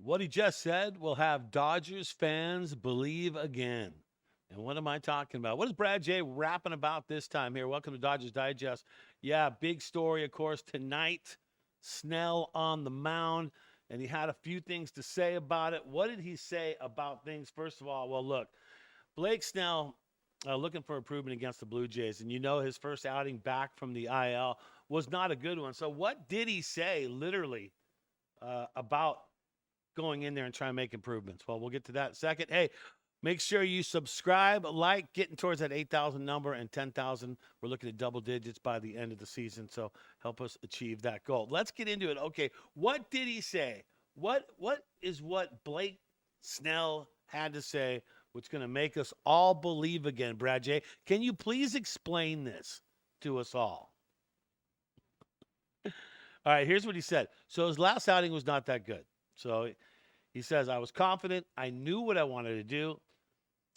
What he just said will have Dodgers fans believe again. And what am I talking about? What is Brad J rapping about this time here? Welcome to Dodgers Digest. Yeah, big story, of course, tonight. Snell on the mound, and he had a few things to say about it. What did he say about things? First of all, well, look, Blake Snell looking for improvement against the Blue Jays, and you know his first outing back from the IL was not a good one. So, what did he say, literally, about going in there and trying to make improvements? Well, we'll get to that in a second. Hey, make sure you subscribe, like, getting towards that 8,000 number and 10,000. We're looking at double digits by the end of the season, so help us achieve that goal. Let's get into it. Okay, what did he say? What Blake Snell had to say which going to make us all believe again, Brad J? Can you please explain this to us all? All right, here's what he said. So his last outing was not that good. So he says, I was confident. I knew what I wanted to do.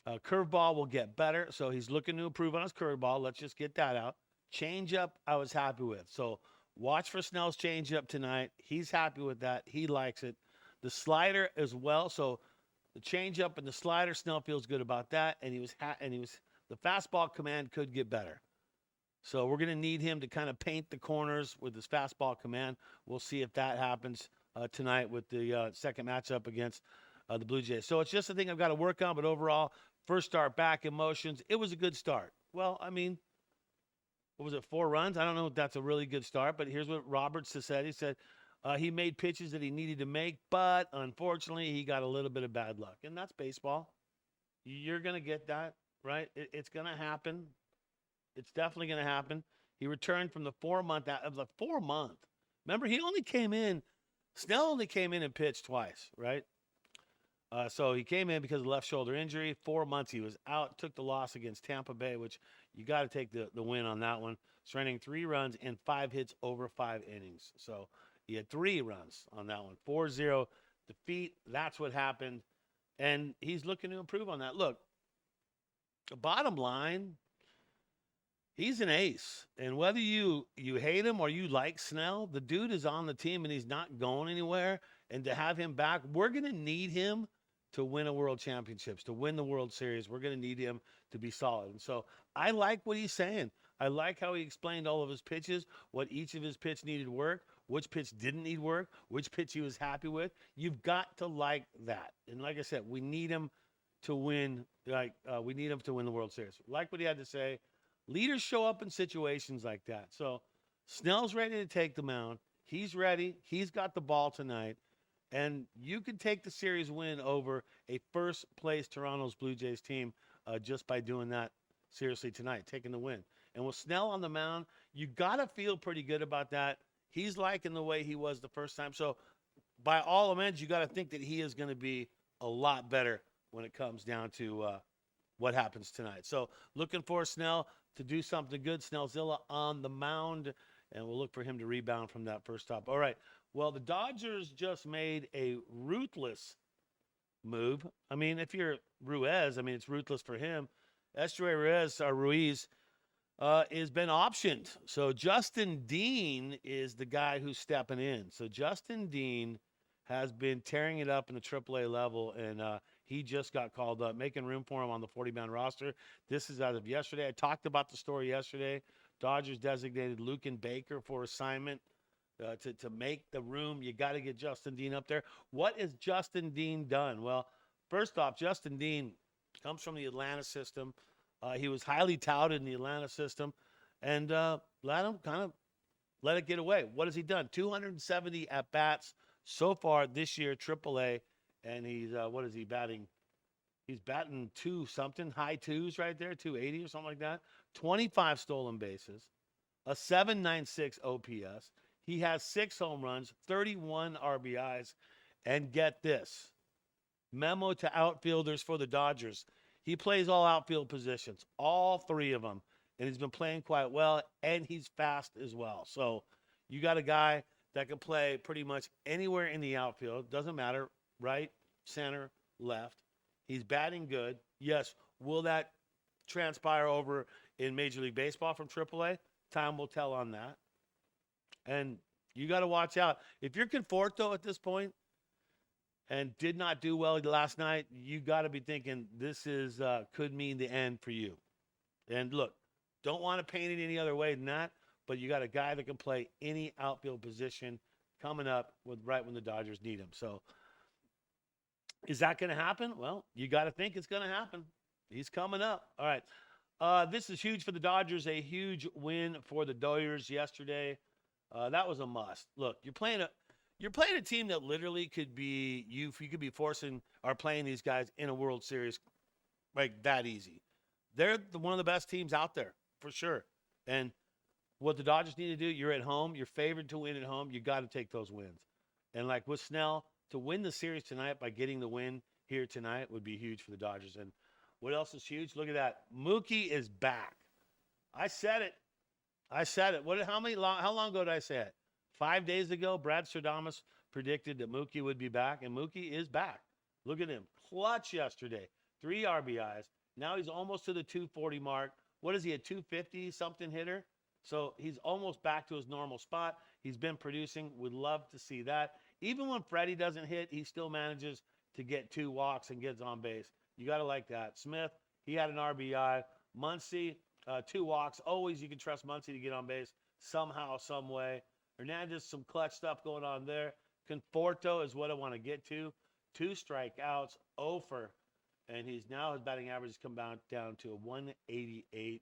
Curveball will get better. So he's looking to improve on his curveball. Let's just get that out. Changeup, I was happy with. So watch for Snell's changeup tonight. He's happy with that. He likes it. The slider as well. So the changeup and the slider, Snell feels good about that. And the fastball command could get better. So we're going to need him to kind of paint the corners with his fastball command. We'll see if that happens tonight with the second matchup against the Blue Jays. So it's just a thing I've got to work on. But overall, first start back in motions, it was a good start. Well, I mean, what was it, 4 runs? I don't know if that's a really good start, but here's what Roberts said. He said he made pitches that he needed to make, but unfortunately, he got a little bit of bad luck. And that's baseball. You're going to get that, right? It's going to happen. It's definitely going to happen. He returned from the 4-month out of the 4-month. Remember, Snell only came in and pitched twice, right? So he came in because of left shoulder injury. 4 months he was out. Took the loss against Tampa Bay, which you got to take the win on that one. Surrendering 3 runs and 5 hits over 5 innings. So he had 3 runs on that one. 4-0 defeat. That's what happened. And he's looking to improve on that. Look, the bottom line, he's an ace. And whether you hate him or you like Snell, the dude is on the team and he's not going anywhere. And to have him back, we're going to need him to win a World Championships, to win the World Series. We're going to need him to be solid. And so I like what he's saying. I like how he explained all of his pitches, what each of his pitch needed work, which pitch didn't need work, which pitch he was happy with. You've got to like that. And like I said, we need him to win. We need him to win the World Series. Like what he had to say. Leaders show up in situations like that. So Snell's ready to take the mound. He's ready. He's got the ball tonight. And you can take the series win over a first-place Toronto's Blue Jays team just by doing that seriously tonight, taking the win. And with Snell on the mound, you got to feel pretty good about that. He's liking the way he was the first time. So by all means, you got to think that he is going to be a lot better when it comes down to what happens tonight. So looking for Snell to do something good. Snellzilla on the mound, and we'll look for him to rebound from that first stop. All right. Well, the Dodgers just made a ruthless move. I mean, if you're Ruiz, I mean, it's ruthless for him. Ruiz has been optioned. So Justin Dean is the guy who's stepping in. So Justin Dean has been tearing it up in the AAA level, and he just got called up, making room for him on the 40-man roster. This is as of yesterday. I talked about the story yesterday. Dodgers designated Luken Baker for assignment to make the room. You got to get Justin Dean up there. What has Justin Dean done? Well, first off, Justin Dean comes from the Atlanta system. He was highly touted in the Atlanta system, and let it get away. What has he done? 270 at-bats so far this year, AAA, and he's, what is he batting? He's batting 2-something, high 2s right there, 280 or something like that. 25 stolen bases, a 796 OPS. He has 6 home runs, 31 RBIs, and get this, memo to outfielders for the Dodgers. He plays all outfield positions, all 3 of them, and he's been playing quite well, and he's fast as well. So you got a guy that can play pretty much anywhere in the outfield. Doesn't matter, right, center, left. He's batting good. Yes, will that transpire over in Major League Baseball from AAA? Time will tell on that. And you got to watch out. If you're Conforto at this point, and did not do well last night, you got to be thinking this is could mean the end for you. And look, don't want to paint it any other way than that, but you got a guy that can play any outfield position coming up with right when the Dodgers need him. So is that going to happen? Well, you got to think it's going to happen. He's coming up. All right. This is huge for the Dodgers. A huge win for the Dodgers yesterday. That was a must. Look, you're playing a team that literally could be you could be forcing or playing these guys in a World Series like that easy. They're one of the best teams out there for sure. And what the Dodgers need to do, you're at home, you're favored to win at home. You got to take those wins. And like with Snell, to win the series tonight by getting the win here tonight would be huge for the Dodgers. And what else is huge? Look at that. Mookie is back. I said it. How long ago did I say it? 5 days ago, Brad Stradamus predicted that Mookie would be back, and Mookie is back. Look at him. Clutch yesterday. 3 RBIs. Now he's almost to the 240 mark. What is he, a 250-something hitter? So he's almost back to his normal spot. He's been producing. Would love to see that. Even when Freddie doesn't hit, he still manages to get 2 walks and gets on base. You got to like that. Smith, he had an RBI. Muncy, 2 walks. Always you can trust Muncy to get on base somehow, some way. Hernandez, some clutch stuff going on there. Conforto is what I want to get to. 2 strikeouts, 0 for, and his batting average has come down to a 188.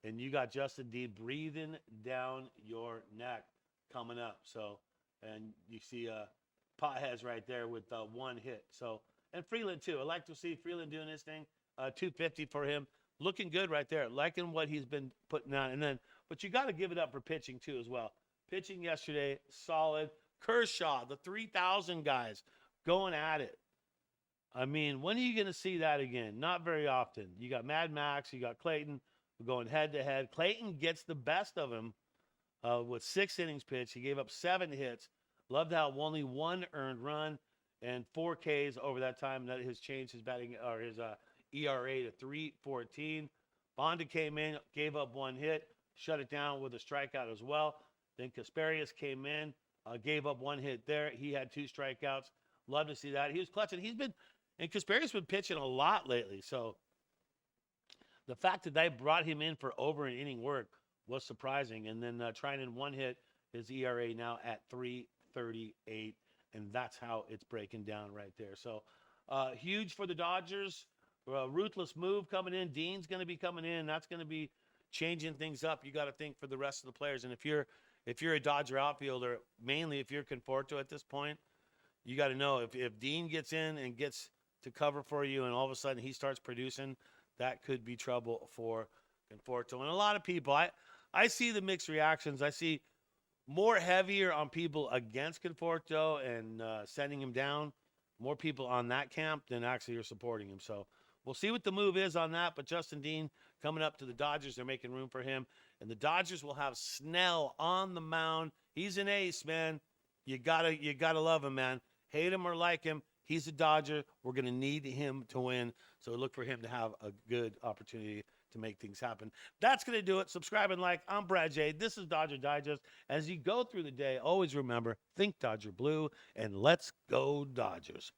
And you got Justin Dean breathing down your neck coming up. So, and you see Potheads right there with 1 hit. So, and Freeland too. I like to see Freeland doing his thing. 250 for him. Looking good right there. Liking what he's been putting on. And then, but you got to give it up for pitching too as well. Pitching yesterday, solid. Kershaw, the 3,000 guys going at it. I mean, when are you going to see that again? Not very often. You got Mad Max, you got Clayton going head-to-head. Clayton gets the best of him with 6 innings pitched. He gave up 7 hits. Loved how only 1 earned run and 4 Ks over that time. That has changed his batting or his ERA to 3.14. Bonda came in, gave up 1 hit, shut it down with a strikeout as well. Then Kasparius came in, gave up 1 hit there. He had 2 strikeouts. Love to see that. He was clutching. And Kasparius been pitching a lot lately. So the fact that they brought him in for over an inning work was surprising. And then trying in 1 hit, his ERA now at 3.38. And that's how it's breaking down right there. So huge for the Dodgers. Ruthless move coming in. Dean's going to be coming in. That's going to be changing things up. You got to think for the rest of the players. And if you're a Dodger outfielder, mainly if you're Conforto at this point, you got to know if Dean gets in and gets to cover for you and all of a sudden he starts producing, that could be trouble for Conforto. And a lot of people, I see the mixed reactions. I see more heavier on people against Conforto and sending him down, more people on that camp than actually are supporting him. So we'll see what the move is on that. But Justin Dean coming up to the Dodgers, they're making room for him. And the Dodgers will have Snell on the mound. He's an ace, man. You gotta love him, man. Hate him or like him, he's a Dodger. We're going to need him to win. So look for him to have a good opportunity to make things happen. That's going to do it. Subscribe and like. I'm Brad J. This is Dodger Digest. As you go through the day, always remember, think Dodger Blue, and let's go Dodgers.